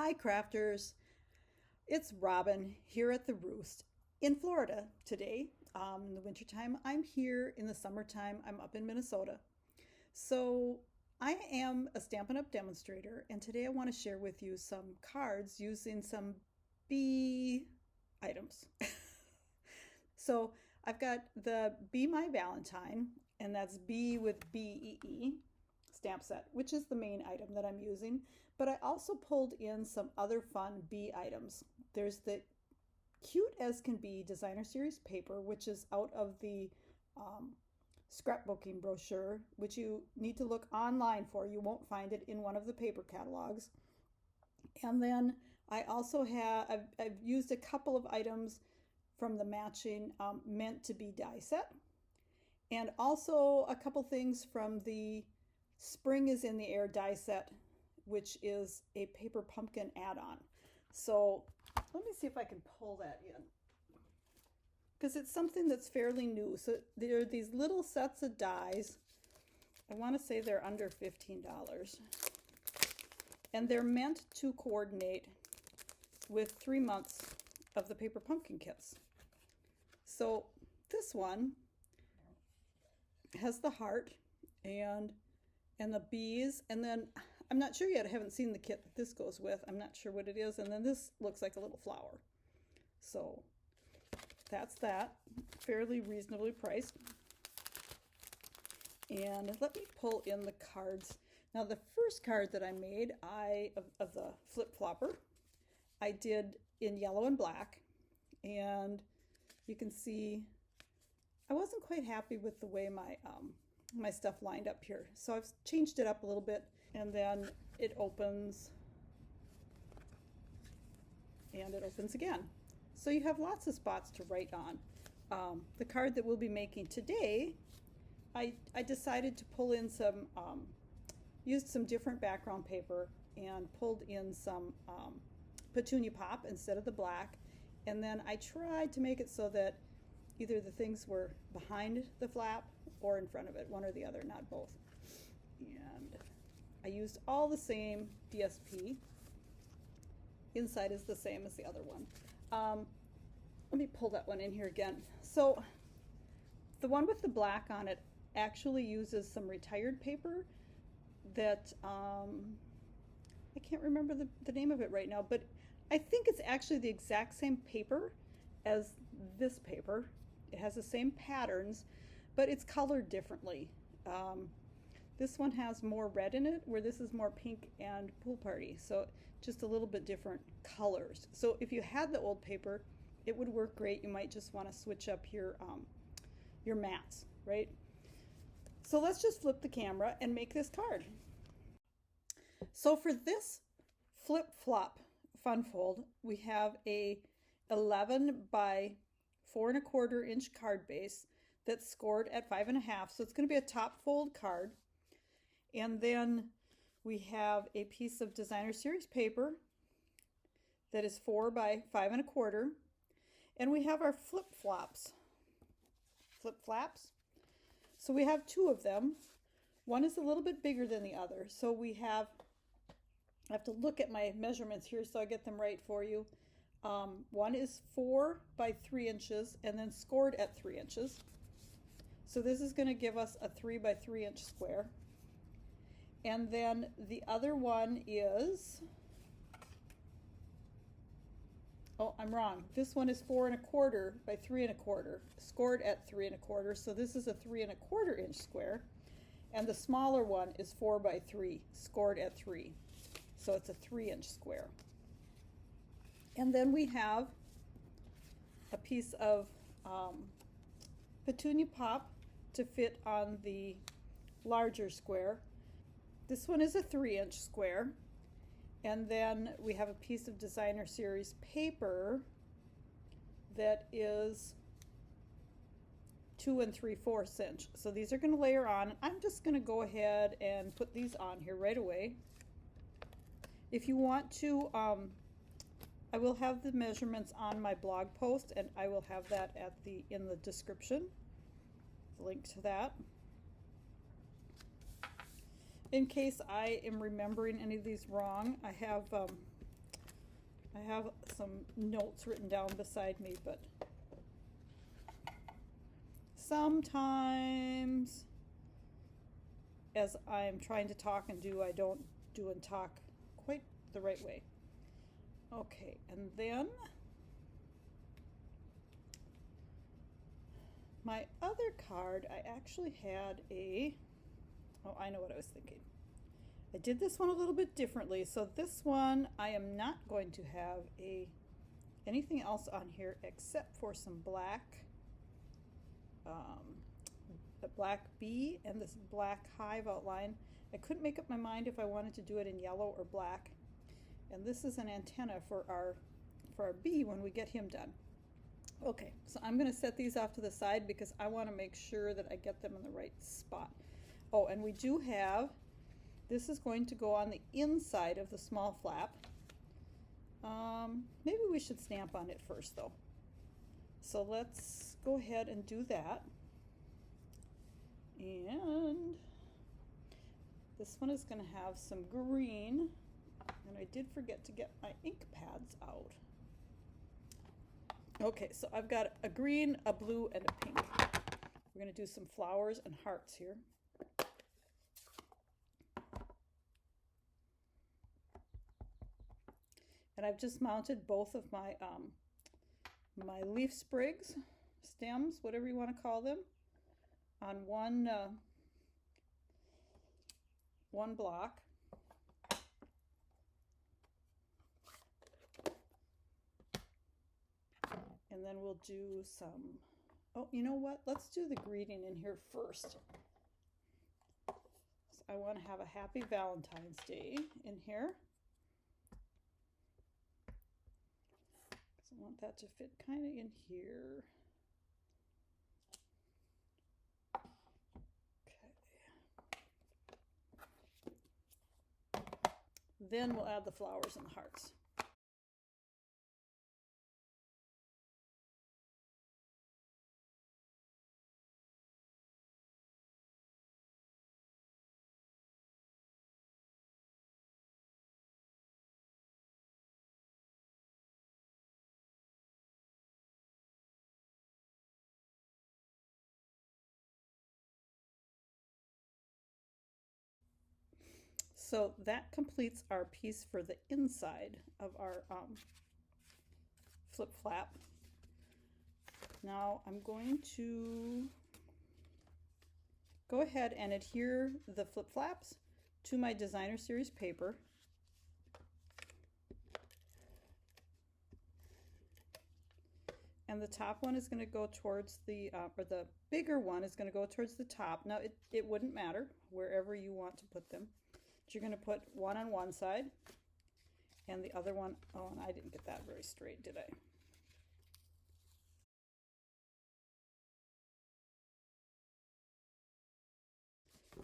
Hi crafters, it's Robyn here at the Roost in Florida today. In the wintertime, I'm here. In the summertime, I'm up in Minnesota. So I am a Stampin' Up! Demonstrator, and today I want to share with you some cards using some bee items. So I've got the Be My Valentine, and that's B with B-E-E stamp set, which is the main item that I'm using. But I also pulled in some other fun bee items. There's the Cute as Can Be designer series paper, which is out of the scrapbooking brochure, which you need to look online for. You won't find it in one of the paper catalogs. And then I also have, I've used a couple of items from the matching Meant to Be die set, and also a couple things from the Spring is in the Air die set, which is a paper pumpkin add-on. So let me see if I can pull that in, because it's something that's fairly new. So there are these little sets of dies. I want to say they're under $15, and they're meant to coordinate with 3 months of the paper pumpkin kits. So this one has the heart and the bees, and then I'm not sure yet. I haven't seen the kit that this goes with. I'm not sure what it is. And then this looks like a little flower. So that's that. Fairly reasonably priced. And let me pull in the cards. Now the first card that I made, of the flip flopper, I did in yellow and black. And you can see I wasn't quite happy with the way my stuff lined up here. So I've changed it up a little bit, and then it opens and it opens again. So you have lots of spots to write on. The card that we'll be making today, I decided to pull in some, used some different background paper and pulled in some petunia pop instead of the black. And then I tried to make it so that either the things were behind the flap or in front of it, one or the other, not both. And I used all the same DSP. Inside is the same as the other one. Let me pull that one in here again. So the one with the black on it actually uses some retired paper that, I can't remember the name of it right now, but I think it's actually the exact same paper as this paper. It has the same patterns, but it's colored differently. This one has more red in it, where this is more pink and pool party. So just a little bit different colors. So if you had the old paper, it would work great. You might just want to switch up your mats, right? So let's just flip the camera and make this card. So for this flip flop fun fold, we have a 11 by 4¼ inch card base that's scored at 5½. So it's going to be a top fold card. And then we have a piece of designer series paper that is 4 by 5¼ and we have our flip flaps. So we have two of them. One is a little bit bigger than the other. So I have to look at my measurements here so I get them right for you. One is 4 by 3 inches and then scored at 3 inches. So this is going to give us a 3 by 3 inch square. And then the other one is, oh, I'm wrong. This one is 4¼ by 3¼ scored at 3¼ So this is a 3¼ inch square. And the smaller one is 4 by 3 scored at 3. So it's a 3 inch square. And then we have a piece of petunia pop to fit on the larger square. This one is a 3 inch square. And then we have a piece of designer series paper that is 2 3/4 inch. So these are going to layer on. I'm just going to go ahead and put these on here right away. If you want to, I will have the measurements on my blog post, and I will have that in the description, the link to that. In case I am remembering any of these wrong, I have I have some notes written down beside me, but sometimes as I'm trying to talk and do, I don't do and talk quite the right way. Okay, and then my other card, I actually had oh, I know what I was thinking. I did this one a little bit differently. So this one, I am not going to have anything else on here except for some black, the black bee and this black hive outline. I couldn't make up my mind if I wanted to do it in yellow or black. And this is an antenna for our bee when we get him done. Okay, so I'm going to set these off to the side because I want to make sure that I get them in the right spot. Oh, and we do have, this is going to go on the inside of the small flap. Maybe we should stamp on it first though. So let's go ahead and do that. And this one is going to have some green. And I did forget to get my ink pads out. Okay, so I've got a green, a blue, and a pink. We're going to do some flowers and hearts here. And I've just mounted both of my my leaf sprigs, stems, whatever you want to call them, on one block. And then we'll do some, oh, you know what? Let's do the greeting in here first. So I want to have a happy Valentine's Day in here. So I want that to fit kind of in here. Okay. Then we'll add the flowers and the hearts. So that completes our piece for the inside of our flip flap. Now I'm going to go ahead and adhere the flip flaps to my designer series paper. And the top one is going to go towards the, or the bigger one is going to go towards the top. Now it wouldn't matter wherever you want to put them. But you're going to put one on one side and the other one, oh, and I didn't get that very straight, did I?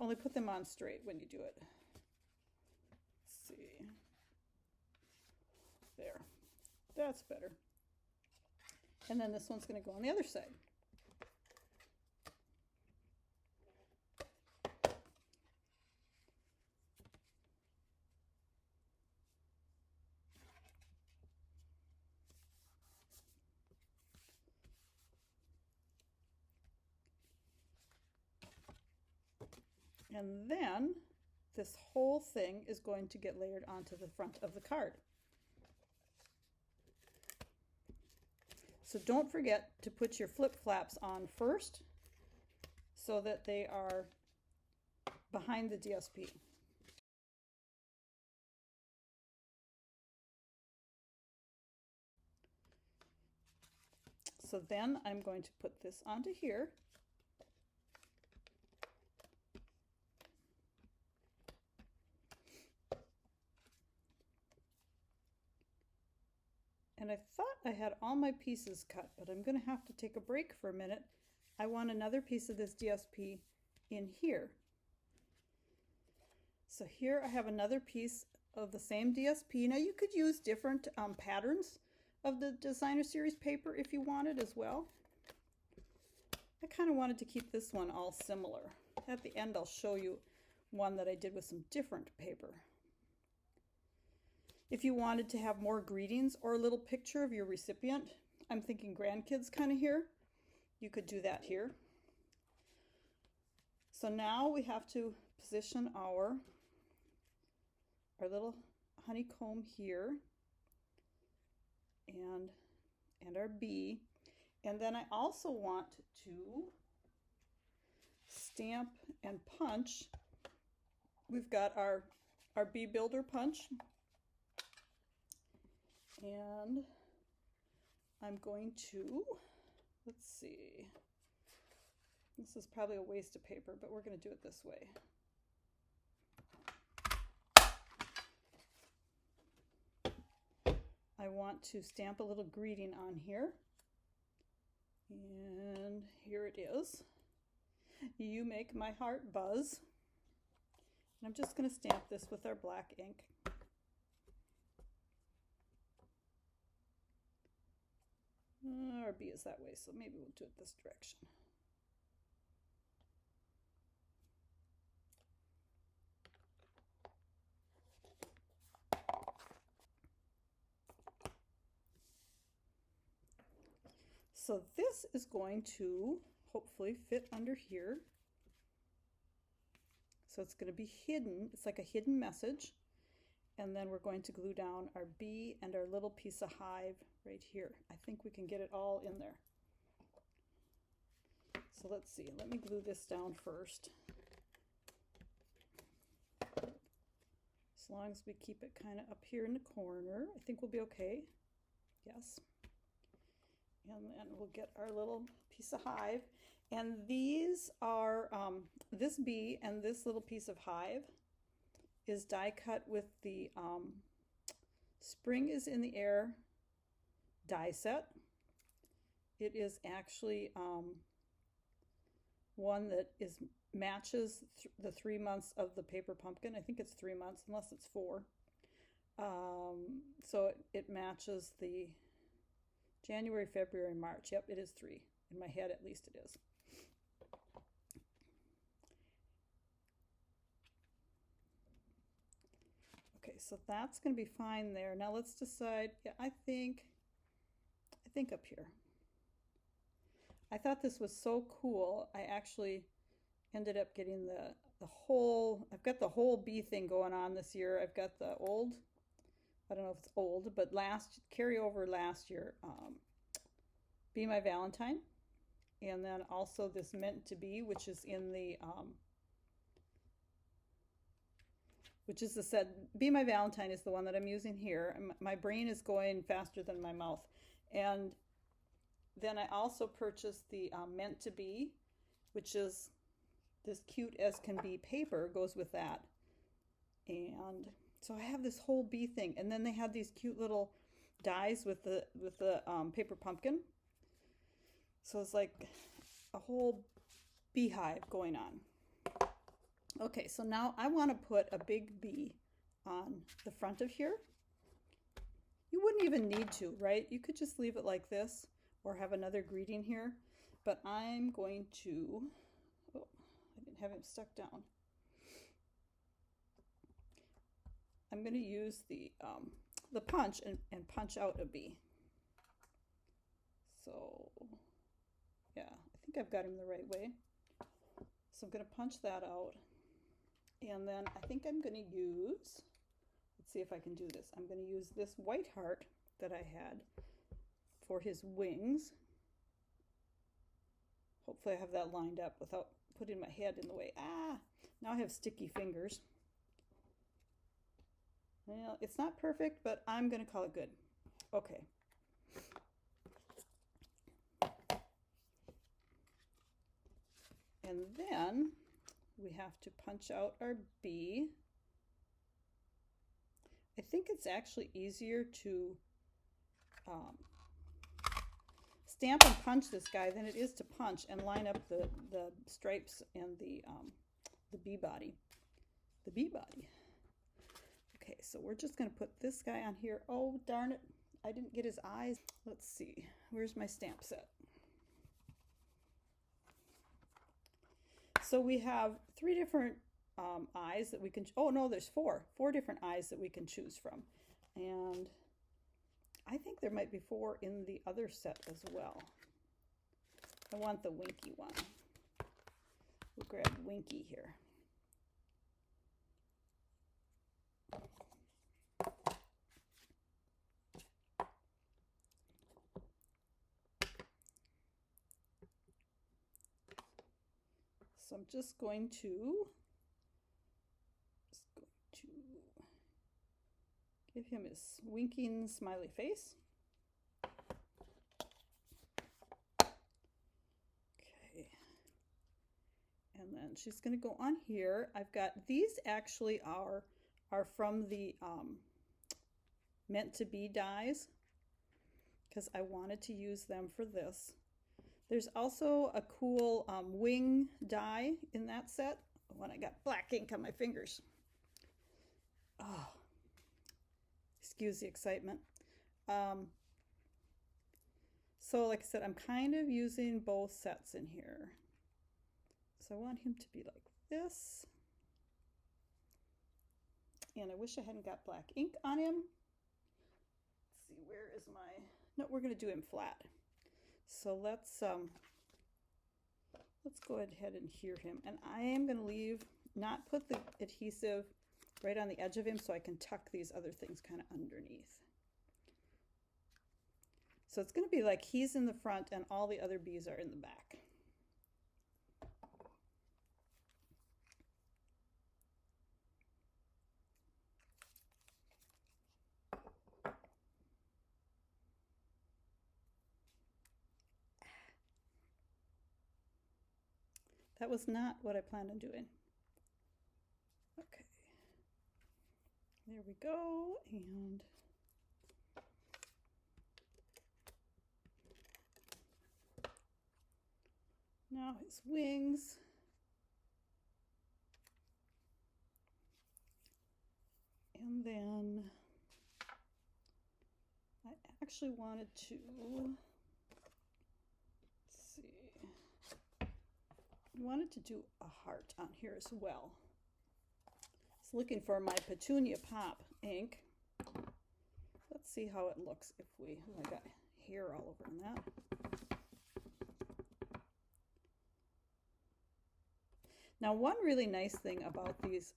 Only put them on straight when you do it. Let's see. There. That's better. And then this one's going to go on the other side. And then this whole thing is going to get layered onto the front of the card. So don't forget to put your flip flaps on first so that they are behind the DSP. So then I'm going to put this onto here. And I thought I had all my pieces cut, but I'm going to have to take a break for a minute. I want another piece of this DSP in here. So here I have another piece of the same DSP. Now you could use different patterns of the designer series paper if you wanted as well. I kind of wanted to keep this one all similar. At the end I'll show you one that I did with some different paper. If you wanted to have more greetings or a little picture of your recipient, I'm thinking grandkids kind of here, you could do that here. So now we have to position our little honeycomb here and our bee. And then I also want to stamp and punch. We've got our bee builder punch. And I'm going to, let's see, this is probably a waste of paper, but we're going to do it this way. I want to stamp a little greeting on here. And here it is. You make my heart buzz. And I'm just going to stamp this with our black ink. Our bee is that way, so maybe we'll do it this direction. So this is going to hopefully fit under here. So it's going to be hidden. It's like a hidden message. And then we're going to glue down our bee and our little piece of hive right here. I think we can get it all in there. So let's see. Let me glue this down first. As long as we keep it kind of up here in the corner, I think we'll be okay. Yes. And then we'll get our little piece of hive. And these are, this bee and this little piece of hive is die cut with the Spring is in the Air die set. It is actually one that matches the 3 months of the paper pumpkin. I think it's 3 months, unless it's 4. So it matches the January, February, March. Yep, it is 3. In my head, at least it is. Okay, so that's going to be fine there. Now let's decide. Yeah, I think up here. I thought this was so cool. I actually ended up getting the whole, I've got the whole bee thing going on this year. I've got the old, I don't know if it's old, but carryover last year, Be My Valentine. And then also this Meant to Be, which is in the, which is the set. Be My Valentine is the one that I'm using here. My brain is going faster than my mouth. And then I also purchased the Meant to Be, which is this cute as can be paper, goes with that. And so I have this whole bee thing. And then they had these cute little dies with the paper pumpkin. So it's like a whole beehive going on. Okay, so now I want to put a big bee on the front of here. You wouldn't even need to, right? You could just leave it like this or have another greeting here. But I'm going to, oh, I didn't have him stuck down. I'm going to use the punch and punch out a bee. So, yeah, I think I've got him the right way. So I'm going to punch that out. And then I think I'm going to use, let's see if I can do this. I'm going to use this white heart that I had for his wings. Hopefully I have that lined up without putting my head in the way. Ah, now I have sticky fingers. Well, it's not perfect, but I'm going to call it good. Okay. And then we have to punch out our bee. I think it's actually easier to stamp and punch this guy than it is to punch and line up the stripes and the bee body. The bee body. Okay, so we're just going to put this guy on here. Oh, darn it. I didn't get his eyes. Let's see. Where's my stamp set? So we have 3 different eyes that we can, oh no, there's 4 different eyes that we can choose from. and I think there might be 4 in the other set as well. I want the Winky one. We'll grab Winky here. So I'm just going to give him his winking smiley face. Okay. And then she's going to go on here. I've got these actually are from the Meant to Be dies because I wanted to use them for this. There's also a cool wing die in that set. When I got black ink on my fingers. Oh, excuse the excitement. So like I said, I'm kind of using both sets in here. So I want him to be like this. And I wish I hadn't got black ink on him. Let's see, where is my, no, we're gonna do him flat. So let's go ahead and hear him. And I am gonna not put the adhesive right on the edge of him so I can tuck these other things kind of underneath. So it's gonna be like he's in the front and all the other bees are in the back. That was not what I planned on doing. Okay, there we go, and now his wings. And then I actually wanted to, let's see, I wanted to do a heart on here as well. I was looking for my Petunia Pop ink. Let's see how it looks if we, oh, I got hair all over on that. Now, one really nice thing about these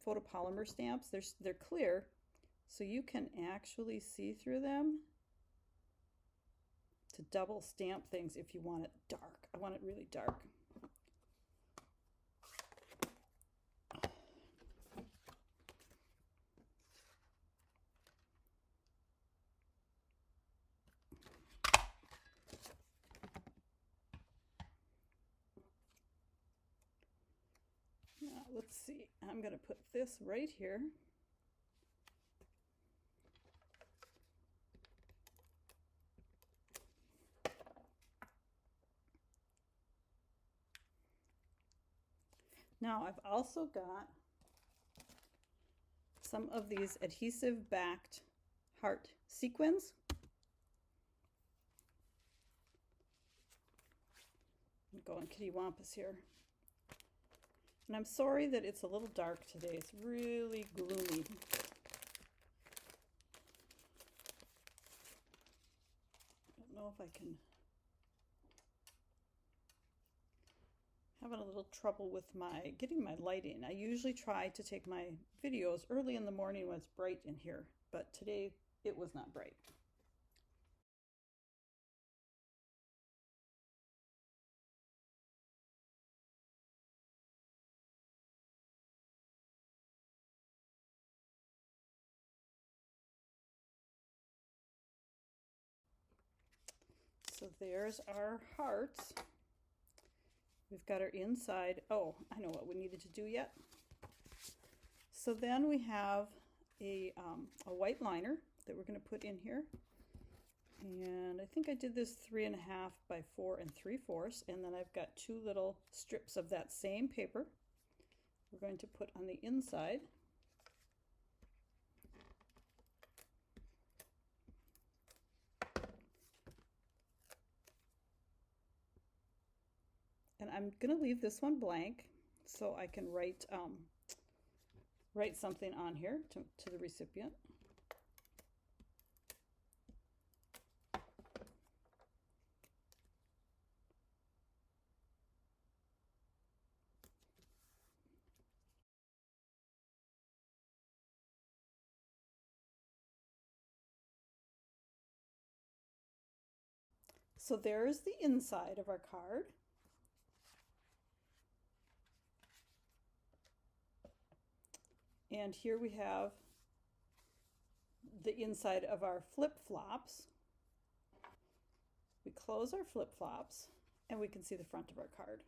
photopolymer stamps, they're clear, so you can actually see through them to double stamp things if you want it dark. I want it really dark. Now, let's see, I'm going to put this right here. Now I've also got some of these adhesive backed heart sequins. I'm going kitty wampus here. And I'm sorry that it's a little dark today. It's really gloomy. I don't know if I can. Having a little trouble with getting my lighting. I usually try to take my videos early in the morning when it's bright in here, but today it was not bright. So there's our hearts. We've got our inside. Oh, I know what we needed to do yet. So then we have a white liner that we're going to put in here. And I think I did this 3.5 by 4 3/4. And then I've got 2 little strips of that same paper we're going to put on the inside. And I'm going to leave this one blank so I can write something on here to the recipient. So there's the inside of our card. And here we have the inside of our flip-flops. We close our flip-flops and we can see the front of our card.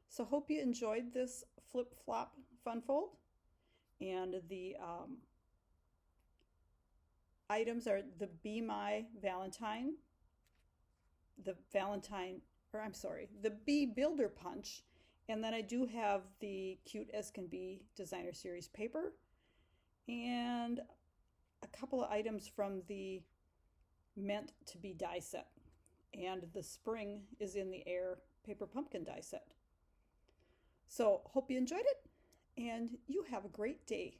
So hope you enjoyed this flip-flop fun fold. And the items are the Be My Valentine, the Be Builder Punch, and then I do have the Cute as Can Be Designer Series paper, and a couple of items from the Meant to Be die set, and the Spring is in the Air paper pumpkin die set. So hope you enjoyed it, and you have a great day.